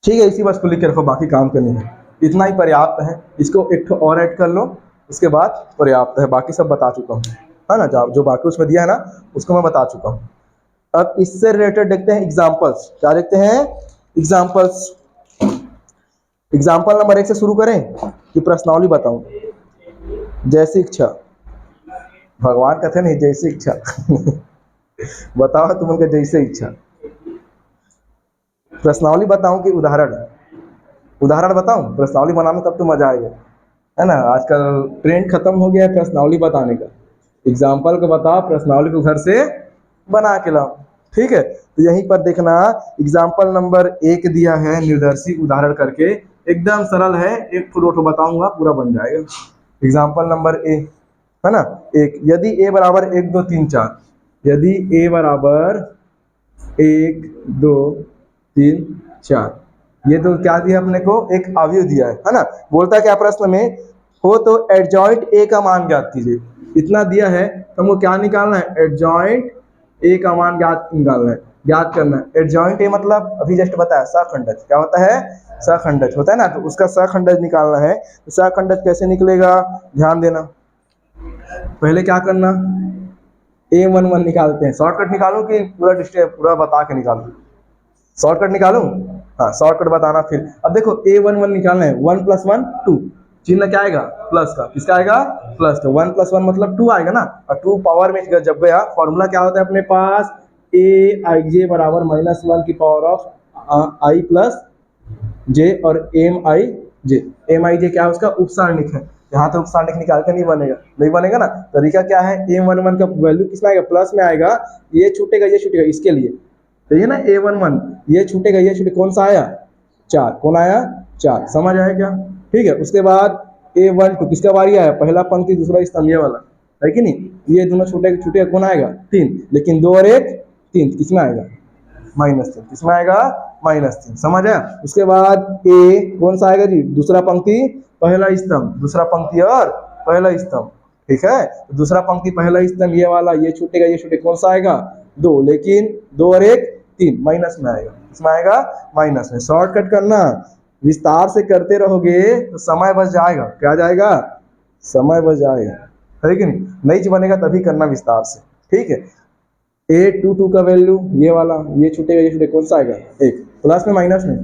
ठीक है, इसी बात को लिख के रखो, बाकी काम करनी है, इतना ही पर्याप्त है। इसको एक और ऐड कर लो, उसके बाद पर्याप्त है, बाकी सब बता चुका हूँ, है ना। जो बाकी उसमें दिया है ना, उसको मैं बता चुका हूँ। अब इससे रिलेटेड देखते हैं एग्जाम्पल्स, क्या देखते हैं? एग्जाम्पल्स। एग्जाम्पल नंबर 1 से शुरू करें कि प्रश्नावली बताऊं? जैसी इच्छा, भगवान कहते नहीं, जैसी इच्छा बताओ तुम उनके जैसे इच्छा। प्रश्नावली बताऊं कि उदाहरण? उदाहरण बताऊं? प्रश्नावली बनाने तब तो मजा आएगा, है ना। आजकल ट्रेंड खत्म हो गया है प्रश्नावली बताने का। एग्जाम्पल को बताओ, प्रश्नावली को घर से बना के लाओ। ठीक है, तो यहीं पर देखना, एग्जाम्पल नंबर 1 दिया है निर्दर्शी उदाहरण करके, एकदम सरल है, एक दो ठो बताऊंगा पूरा बन जाएगा। एग्जाम्पल नंबर ए, है ना, एक, यदि ए बराबर 1 2 3 4, यदि ए बराबर 1 2 3 4, ये तो क्या दिया अपने को? एक अवयव दिया है ना। बोलता है क्या प्रश्न में? हो तो एडजॉइंट ए का मान ज्ञात कीजिए। इतना दिया है तो हमको क्या निकालना है? एडजॉइंट ए का मान ज्ञात निकालना है। याद करना है। एडजॉइंट ए मतलब अभी जस्ट बताया सहखंडज, क्या होता है, सहखंडज होता है ना, तो उसका सहखंडज निकालना है। तो सहखंडज कैसे निकलेगा, ध्यान देना। पहले क्या करना, A11 निकालते हैं। शॉर्टकट निकालूं कि पूरा बता के निकालूं, शॉर्टकट निकालूं, हाँ शॉर्टकट बताना फिर। अब देखो A11 निकालना है, 1 + 1 2, चिन्ह क्या आएगा, प्लस का, किसका आएगा, प्लस का। 1 + 1 मतलब 2 आएगा ना, और 2 पावर में जब गया, फॉर्मूला क्या होता है अपने पास, Aij बराबर -1 की पावर ऑफ I प्लस जे और Mij। Mij क्या है, उसका उपसारणिक है। यहाँ तो उपसारणिक निकाल के नहीं बनेगा, नहीं बनेगा ना। तरीका क्या है, A11 का वैल्यू किस में आएगा, प्लस में आएगा, ये छूटेगा ये छूटेगा, इसके लिए तो ये ना A11 ये छूटेगा ये छूटेगा, कौन सा आया, 4, कौन आया, 4, समझ आया क्या, ठीक है। उसके बाद A12 किसका बारी आया, पहला पंक्ति दूसरा स्तंभ, ये वाला है कि नहीं, ये दोनों छूटेगा छूटेगा, कौन आएगा, 3, लेकिन 2 और 1 3, किसमें आएगा, -3, किसमें आएगा, -3, समझ आया। उसके बाद A कौन सा आएगा जी, दूसरा पंक्ति पहला स्तंभ, दूसरा पंक्ति और पहला स्तंभ, ठीक है। तो दूसरा पंक्ति पहला स्तंभ ये वाला, ये छूटेगा ये छूटेगा, कौन सा आएगा, 2, लेकिन 2 और 1 3, माइनस में आएगा, किसमें आएगा, माइनस में। शॉर्टकट करना, विस्तार से करते रहोगे तो समय बच जाएगा, क्या जाएगा, समय बच जाएगा, है कि नहीं बनेगा तभी करना विस्तार से, ठीक है। A22 का वैल्यू ये वाला, ये छूटेगा ये छूटेगा, कौन सा आएगा, 1, प्लस में माइनस में,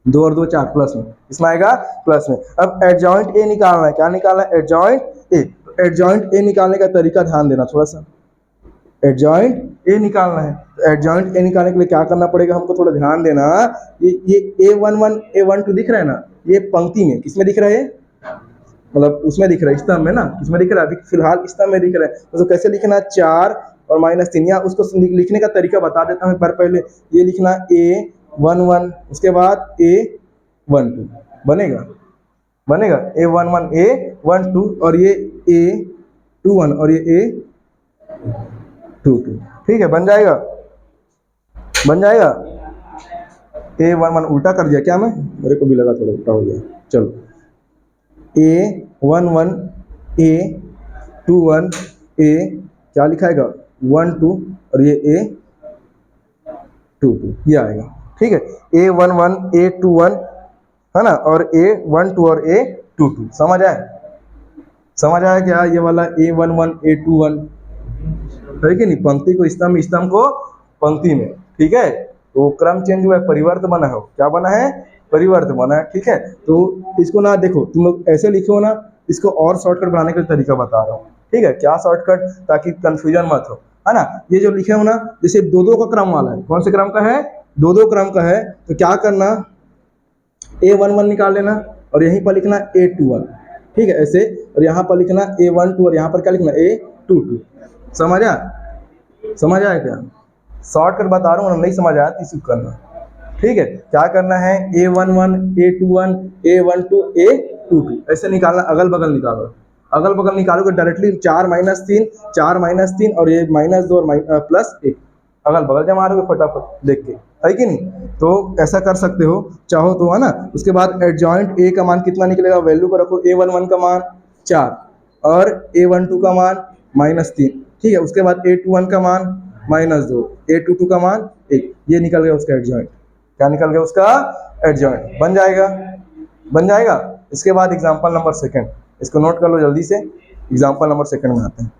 2 और 2 4, प्लस में, इसमें आएगा प्लस में। अब एडजॉइंट ए निकालना है, क्या निकालना है, एडजॉइंट ए। एडजॉइंट ए निकालने का तरीका ध्यान देना थोड़ा सा, एडजॉइंट ए निकालना है। तो एडजॉइंट ए निकालने के लिए क्या करना पड़ेगा हमको, थोड़ा ध्यान देना। ये A11 A12 दिख रहा है ना, ये पंक्ति में किसमें दिख रहा है, मतलब उसमें दिख रहा है, स्तंभ में ना, किसमें दिख रहा है, अभी फिलहाल स्तंभ में दिख रहा है। तो कैसे लिखना, 4 और -3, या उसको लिखने का तरीका बता देता हूँ एक बार। पहले ये लिखना A11, उसके बाद A12 बनेगा, बनेगा A11 A12, और ये A21 और ये A22, ठीक है, बन जाएगा, बन जाएगा। A11 उल्टा कर दिया क्या मैं, मेरे को भी लगा थोड़ा उल्टा हो गया, चलो A11 A21 A क्या लिखाएगा 1 2, और ये A22 ये आएगा, ठीक है। A11 A21 है ना, और A12 और A22, समझ आया, समझ आया क्या, ये वाला A11 A21 है कि नहीं, पंक्ति को स्तंभ, स्तंभ को पंक्ति में, ठीक है। तो क्रम चेंज हुआ है, परिवर्त बना है, क्या बना है, परिवर्त बना है, ठीक है। तो इसको ना देखो तुम लोग ऐसे लिखो ना, इसको और शॉर्टकट बनाने का तरीका बता रहा हूँ, ठीक है। क्या शॉर्टकट, ताकि कंफ्यूजन मत हो, है ना। ये जो लिखे हो ना, जैसे 2-2 का क्रम वाला है, कौन से क्रम का है, 2-2 क्रम का है, तो क्या करना, A11 निकाल लेना और यहीं पर लिखना A21, ठीक है, ऐसे, और यहाँ पर लिखना A12 और यहाँ पर क्या लिखना A22, समझ आया, समझ आया क्या, शॉर्टकट बता रहा हूँ, नहीं समझ आया तो इसी करना, ठीक है। क्या करना है, A11 A21 A12 A22 ऐसे निकालना, अगल बगल निकालो, अगल बगल निकालोगे डायरेक्टली 4 -3 4 -3 और ये -2 और +1, अगल बगल जमा रहे हो फटाफट देख के, है कि नहीं। तो ऐसा कर सकते हो चाहो तो, है ना। उसके बाद एडजॉइंट ए का मान कितना निकलेगा, वैल्यू को रखो, A11 का मान 4 और A12 का मान -3, ठीक है। उसके बाद A21 का मान -2, A22 का मान 1, ये निकल गया उसका एडजॉइंट, क्या निकल गया उसका एडजॉइंट, बन जाएगा, बन जाएगा। इसके बाद एग्जाम्पल नंबर 2, इसको नोट कर लो जल्दी से, एग्जाम्पल नंबर 2 में आते हैं।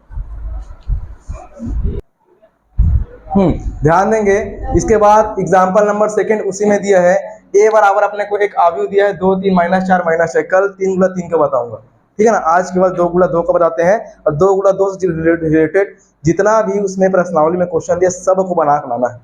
ध्यान देंगे। इसके बाद एग्जाम्पल नंबर 2 उसी में दिया है, ए बराबर अपने को एक आव्यूह दिया है 2 3 -4 -6, कल 3 × 3 का बताऊंगा, ठीक है ना। आज के बाद 2 × 2 का बताते हैं, और 2 × 2 से रिलेटेड जितना भी उसमें प्रश्नावली में क्वेश्चन दिया सबको बना के लाना है,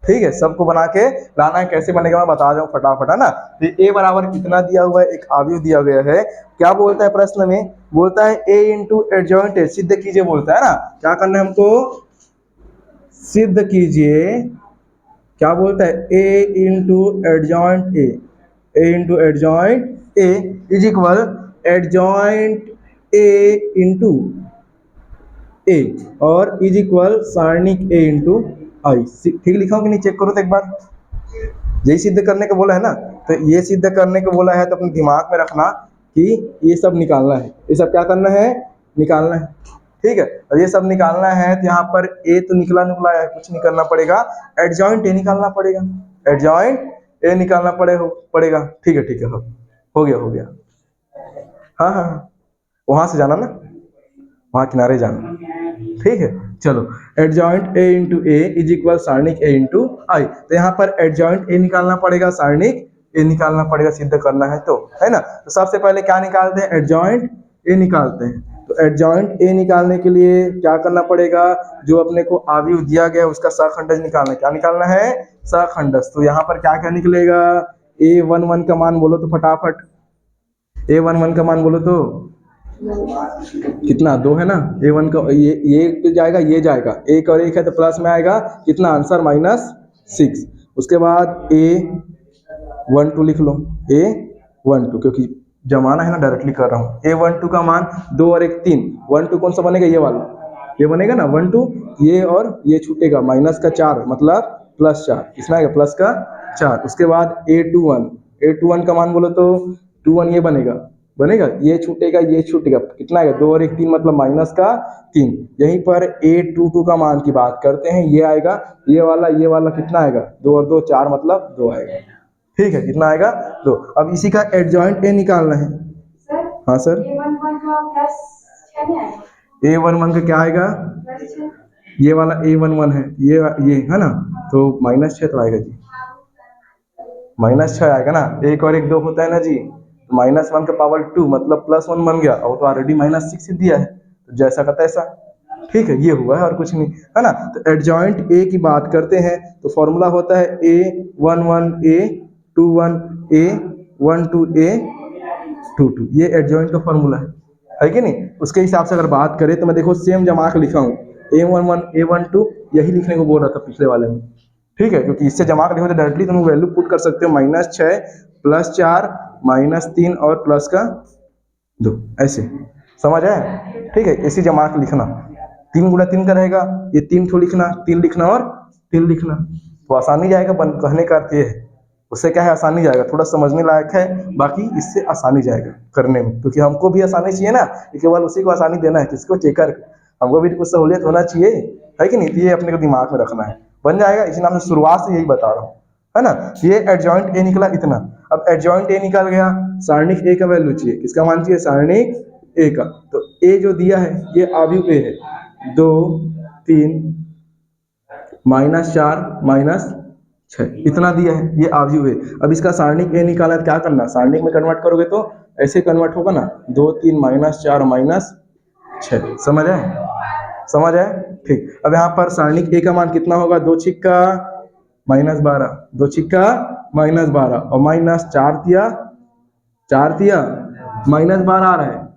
ठीक है, सबको बना के लाना है। कैसे बनेगा मैं बता दूं फटाफट, है ना। तो ए बराबर कितना दिया हुआ है, एक आव्यूह दिया गया है, क्या बोलता है प्रश्न में, बोलता है ए इंटू एडजॉइंट ए, सिद्ध कीजिए बोलता है ना। क्या करना है हमको, सिद्ध कीजिए, क्या बोलता है, A into adjoint A, A into adjoint A is equal adjoint A into A, और इज इक्वल सारणिक ए इंटू आई। ठीक लिखा हूं कि नहीं, चेक करो तो एक बार। यही सिद्ध करने को बोला है ना, तो ये सिद्ध करने को बोला है, तो अपने दिमाग में रखना कि ये सब निकालना है, ये सब क्या करना है, निकालना है, ठीक है। अब ये सब निकालना है तो यहाँ पर ए तो निकला निकला है, कुछ नहीं करना पड़ेगा, एडजॉइंट ए निकालना पड़ेगा, एडजॉइंट ए निकालना पड़ेगा। ठीक है, हो गया हो गया। हाँ हाँ हाँ, वहां से जाना ना, वहां किनारे जाना। ठीक है, चलो adjoint A into A is equal सारणिक ए इंटू आई। तो यहाँ पर एडजॉइंट ए निकालना पड़ेगा, सारणिक ए निकालना पड़ेगा, सिद्ध करना है तो, है ना। तो सबसे पहले क्या निकालते हैं, एडजॉइंट ए निकालते हैं। तो एडजॉइंट ए निकालने के लिए क्या करना पड़ेगा, जो अपने को आव्यूह दिया गया है उसका सहखंडज निकालना है। क्या निकालना है, सहखंडज। तो यहाँ पर क्या क्या निकलेगा, a11 का मान बोलो तो फटाफट, a11 का मान बोलो तो कितना, 2 है ना, a1 का ये तो जाएगा, ये जाएगा, एक और एक है तो प्लस में आएगा कितना, आंसर -6। उसके बाद a12 लिख लो, a12 क्योंकि जमाना है ना, डायरेक्टली कर रहा हूँ। a12 का मान 2 और 1 3, 12 कौन सा बनेगा, ये वाला, ये बनेगा ना 12, ये और ये छूटेगा, -4 मतलब +4, इसमें आएगा +4। उसके बाद a21 का मान बोलो तो 21 ये बनेगा, ये छूटेगा, ये छूटेगा, कितना आएगा, 2 और 1 3 मतलब -3। यहीं पर a22 का मान की बात करते हैं, ये आएगा, ये वाला कितना आएगा, 2 और 2 4 मतलब 2 आएगा। ठीक है, कितना आएगा, 2। अब इसी का एडजॉइंट ए निकालना है। हाँ सर, a11 का क्या आएगा, ये वाला a11 है, ये है ना, तो -6 तो आएगा जी, -6 आएगा ना, 1 और 1 2 होता है ना जी, तो -1 का पावर 2 मतलब +1 बन गया, और तो ऑलरेडी -6 दिया है, तो जैसा का तैसा। ठीक है, ये हुआ है और कुछ नहीं, है ना। तो एडजॉइंट ए की बात करते हैं तो फॉर्मूला होता है a11 a21 a12 a22, ये एडजॉइंट का फॉर्मूला है कि नहीं। उसके हिसाब से अगर बात करें तो मैं देखो सेम जमा के लिखा हूँ, a11 a12 यही लिखने को बोल रहा था पिछले वाले में। ठीक है, क्योंकि इससे जमा कर लिखो तो डायरेक्टली तुम वैल्यू पुट कर सकते हो, -6 +4 -3 और +2, ऐसे समझ आया। ठीक है, इसी जमा के लिखना, 3 × 3 का रहेगा, ये 3 ठो लिखना, 3 लिखना और 3 लिखना, तो आसानी जाएगा। कहने का अर्थ ये है, उससे क्या है, आसानी जाएगा, थोड़ा समझने लायक है, बाकी इससे आसानी जाएगा करने में, क्योंकि हमको भी आसानी चाहिए ना, केवल उसी को आसानी देना है, किसको, चेकर, हमको भी कुछ सहूलियत होना चाहिए, है कि नहीं। तो ये अपने को दिमाग में रखना है, बन जाएगा। इसी नाम से शुरुआत से यही बता रहा हूँ, है ना। ये एडजॉइंट ए निकला इतना। अब एडजॉइंट ए निकल गया, सारणिक ए का वैल्यू चाहिए, किसका मान चाहिए, सारणिक ए का। तो ए जो दिया है ये आव्यूह ए है, 2 3 -4 -6 इतना दिया है, ये आव्यूह है। अब इसका सारणिक ए निकाला है, क्या करना, सारणिक में कन्वर्ट करोगे तो ऐसे कन्वर्ट होगा ना, 2 3 -4 -6, समझ आए। ठीक, अब यहाँ पर सारणिक ए का मान कितना होगा, 2 छिक्का -12, 2 छिक्का -12 और -4 दिया, 4 दिया -12 आ रहा है,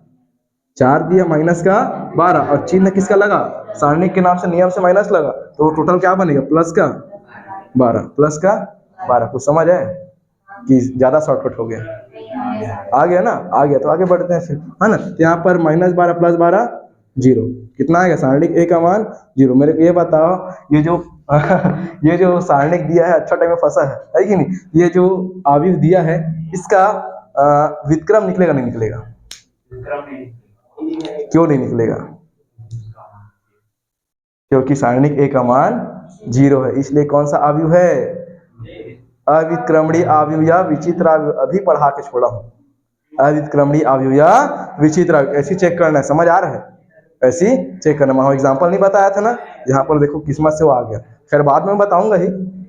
4 दिया -12 और चिन्ह किसका लगा, सारणिक के नाम से नियम से माइनस लगा, तो टोटल क्या बनेगा, +12 कुछ समझ आए कि ज्यादा शॉर्टकट हो गया, आ गया ना, आ गया तो आगे बढ़ते हैं फिर, है ना। तो यहाँ पर -12 +12 0, कितना आएगा, सारणिक ए का मान 0। मेरे को ये बताओ, ये जो ये जो सारणिक दिया है, अच्छा टाइम में फंसा है कि नहीं, ये जो आव्यूह दिया है इसका व्युत्क्रम निकलेगा नहीं निकलेगा, क्यों नहीं निकलेगा, क्योंकि सारणिक ए का मान 0 है, इसलिए कौन सा आव्यूह है, अविक्रमणीय आव्यूह या विचित्र आव्यूह, अभी पढ़ा के छोड़ा हूं, अविक्रमणीय आव्यूह या विचित्र आव्यूह, ऐसी चेक करना है, समझ आ रहा है, ऐसी चेक करना। मैं एग्जांपल नहीं बताया था ना, यहाँ पर देखो किस्मत से वो आ गया, खैर बाद में बताऊंगा ही,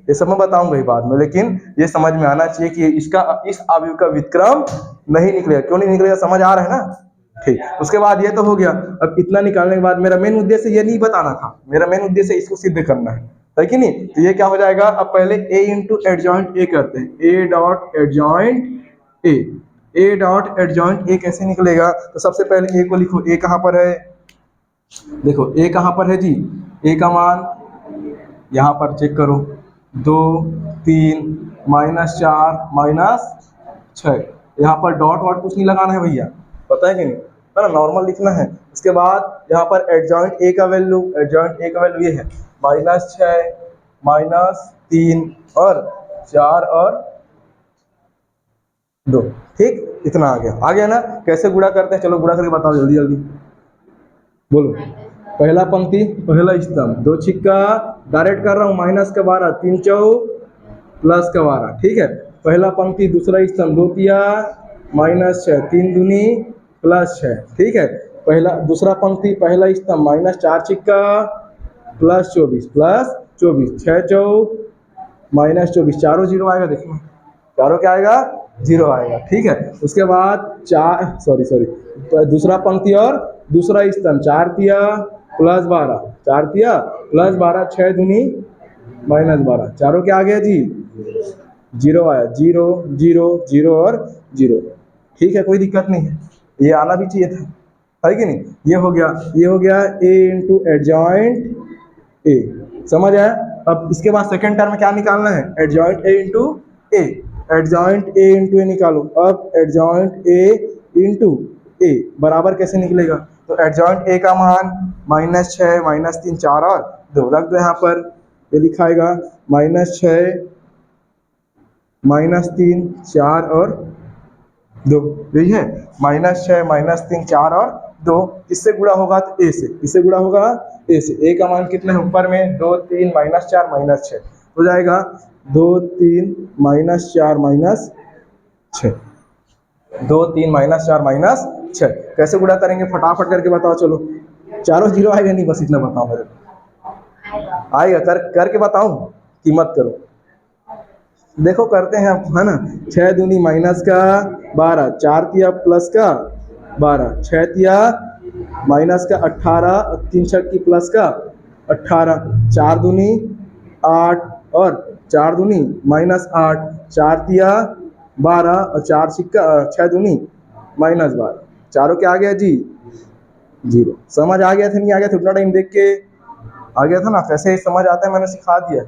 ये सब मैं बताऊंगा ही बाद में, लेकिन ये समझ में आना चाहिए कि इसका इस आव्यूह का व्युत्क्रम नहीं निकलेगा, क्यों नहीं निकलेगा, समझ आ रहा है ना। ठीक, उसके बाद ये तो हो गया। अब इतना निकालने के बाद मेरा मेन उद्देश्य ये नहीं बताना था, मेरा मेन उद्देश्य इसको सिद्ध करना है कि नहीं। तो ये क्या हो जाएगा, अब पहले a इंटू एडजॉइंट ए करते हैं, a डॉट एडजॉइंट ए कैसे निकलेगा, तो सबसे पहले a को लिखो, a कहाँ पर है, देखो a कहाँ पर है जी, a का मान यहाँ पर चेक करो, 2 3 -4 -6, यहाँ पर डॉट वॉट कुछ नहीं लगाना है भैया, पता है कि नहीं, है ना, नॉर्मल लिखना है। उसके बाद यहाँ पर एडजॉइंट ए का वैल्यू ये है -6 -3 और 4 और 2, ठीक, इतना आ गया ना। कैसे गुणा करते हैं, चलो गुणा करके बताओ जल्दी जल्दी, बोलो, पहला पंक्ति पहला स्तंभ, 2 छिक्का डायरेक्ट कर रहा हूँ, माइनस का 12, 3 चौ प्लस का 12, ठीक है। पहला पंक्ति दूसरा स्तंभ, 2 तिया -6, 3 दूनी +6, ठीक है। पहला दूसरा पंक्ति पहला स्तंभ -4 छिक्का +24 +24, 6 चौ -24, चारों जीरो आएगा, देखो चारों क्या आएगा, जीरो आएगा, ठीक है। उसके बाद दूसरा पंक्ति और दूसरा स्तंभ, 4 तिया +12, 4 तिया +12, 6 दूनी -12, चारों क्या आ गया जी, जीरो आया, 0 0 0 और 0, ठीक है, कोई दिक्कत नहीं है, ये आना भी चाहिए था, है कि नहीं। ये हो गया a इंटू एडजॉइंट ए, समझ आया। अब इसके बाद सेकंड टर्म में क्या निकालना है, adjoint A into A, adjoint A into A निकालो। अब एडजॉइंट ए इंटू ए बराबर कैसे निकलेगा, तो एडजॉइंट ए का मान -6 -3 4 और 2 रख दो यहाँ पर, ये लिखाएगा -6 -3 4 और 2, यही है, -6 -3 4 और 2, इससे गुणा होगा तो ए से, इससे गुणा होगा ए से, ए का मान कितना है ऊपर में 2 3 -4 -6 हो जाएगा, 2 3 -4 -6, 2 3 -4 -6, कैसे गुणा करेंगे फटाफट करके बताओ, चलो चारों जीरो आएगा नहीं, बस इतना बताओ मेरे को, आएगा करके बताऊं कि मत करो, देखो करते हैं आप, है ना। 6 दूनी -12, 4 तिया प्लस का 12, 6 तिया -18, 3 छठ की प्लस का 18, 4 दूनी 8 और 4 दूनी -8, 4 तिया 12 और 4 छिक्का 6 दूनी -12, चारों क्या आ गया जी, जीरो। समझ आ गया था नहीं आ गया था, उतना टाइम देख के आ गया था ना, कैसे समझ आता है मैंने सिखा दिया,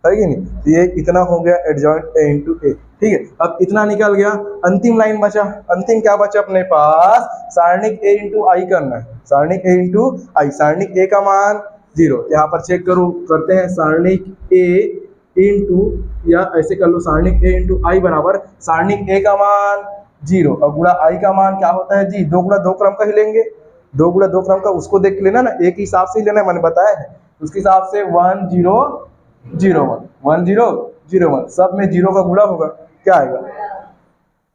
है कि नहीं। तो ये इतना हो गया एडजॉइंट ए इंटू ए, ठीक है। अब इतना निकल गया, अंतिम लाइन बचा, अंतिम क्या बचा अपने पास, सारणिक ए इंटू आई करना है, सारणिक ए इंटू आई, सारणिक ए का मान 0, यहाँ पर चेक करो, करते हैं सारणिक ए इंटू, या ऐसे कर लो सारणिक ए इंटू आई बराबर सारणिक ए का मान 0 और गुणा आई का मान क्या होता है जी, 2 गुणा 2 क्रम का ही लेंगे, 2 गुणा 2 क्रम का, उसको देख लेना ना, एक ही हिसाब से ही लेना है, मैंने बताया है, उसके हिसाब से 1 0 0 1 1 0 0 1, सब में 0 का गुणा होगा, क्या आएगा,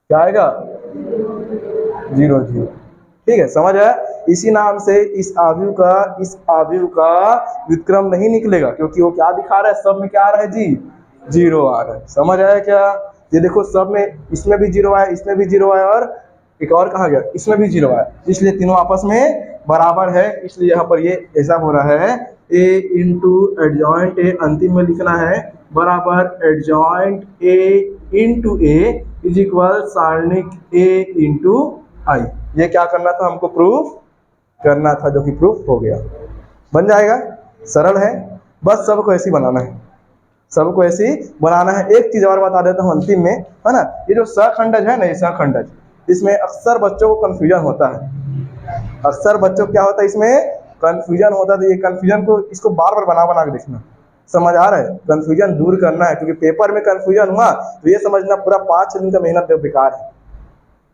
क्या आएगा 0 0, ठीक है, समझ आया। इसी नाम से इस आव्यूह का व्युत्क्रम नहीं निकलेगा, क्योंकि वो क्या दिखा रहा है, सब में क्या आ रहा है जी, 0 आ रहा है, समझ आया क्या। ये देखो सब में, इसमें भी 0 आया, इसमें भी 0 आया, और एक और कहा गया, इसमें भी 0 आया, इसलिए तीनों आपस में बराबर है, इसलिए यहाँ पर ये ऐसा हो रहा है, ए इंटू एडजॉइंट ए अंतिम में लिखना है बराबर adjoint A into A is equal सारणिक ए इंटू आई। ये क्या करना था हमको, प्रूफ करना था, जो कि प्रूफ हो गया, बन जाएगा, सरल है, बस सबको ऐसे ही बनाना है, सबको ऐसे ही बनाना है। एक चीज और बता देता हूँ अंतिम में, है ना, ये जो सहखंडज है ना, ये सहखंडज, इसमें अक्सर बच्चों को कंफ्यूजन होता है, अक्सर बच्चों को क्या होता है, इसमें कंफ्यूजन होता है, तो ये कंफ्यूजन को, इसको बार बार बना के देखना, समझ आ रहा है, कंफ्यूजन दूर करना है, क्योंकि पेपर में कंफ्यूजन हुआ तो ये समझना पूरा 5 दिन का मेहनत बेकार है,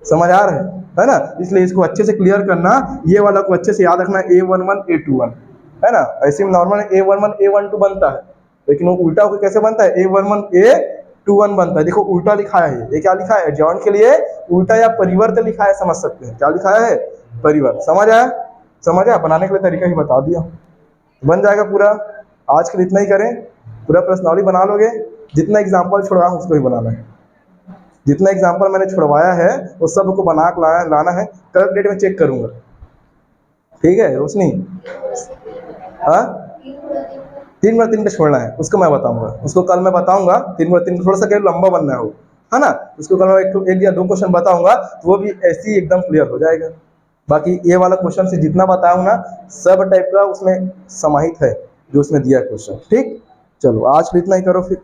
समझ आ रहा है ना। इसलिए इसको अच्छे से क्लियर करना, ये वाला को अच्छे से याद रखना, A11 A21, है ना, ऐसे में नॉर्मल A11 A12 बनता है, लेकिन वो उल्टा होकर कैसे बनता है, A11 A21 बनता है, देखो उल्टा लिखा है, ये क्या लिखा है, एडजॉइंट के लिए उल्टा या परिवर्त लिखा है, समझ सकते हैं, क्या लिखा है, परिवर्त, समझ आया, समझ आया, बनाने के लिए तरीका ही बता दिया, बन जाएगा पूरा। आज के लिए इतना ही करें, पूरा प्रश्नावली बना लोगे, जितना एग्जाम्पल छुड़वाया उसको ही बनाना है, जितना एग्जाम्पल मैंने छुड़वाया है वो सबको बना के लाना है, कल डेट में चेक करूंगा, ठीक है रोशनी, हाँ 3x3 पे छोड़ना है, उसको मैं बताऊंगा, उसको कल मैं बताऊंगा, 3x3 थोड़ा सा लंबा बनना है ना, उसको कल मैं एक या 2 क्वेश्चन बताऊंगा, तो वो भी ऐसे ही एकदम क्लियर हो जाएगा। बाकी ये वाला क्वेश्चन से जितना बताया हूँ ना, सब टाइप का उसमें समाहित है जो उसमें दिया क्वेश्चन, ठीक, चलो आज भी इतना ही करो फिर।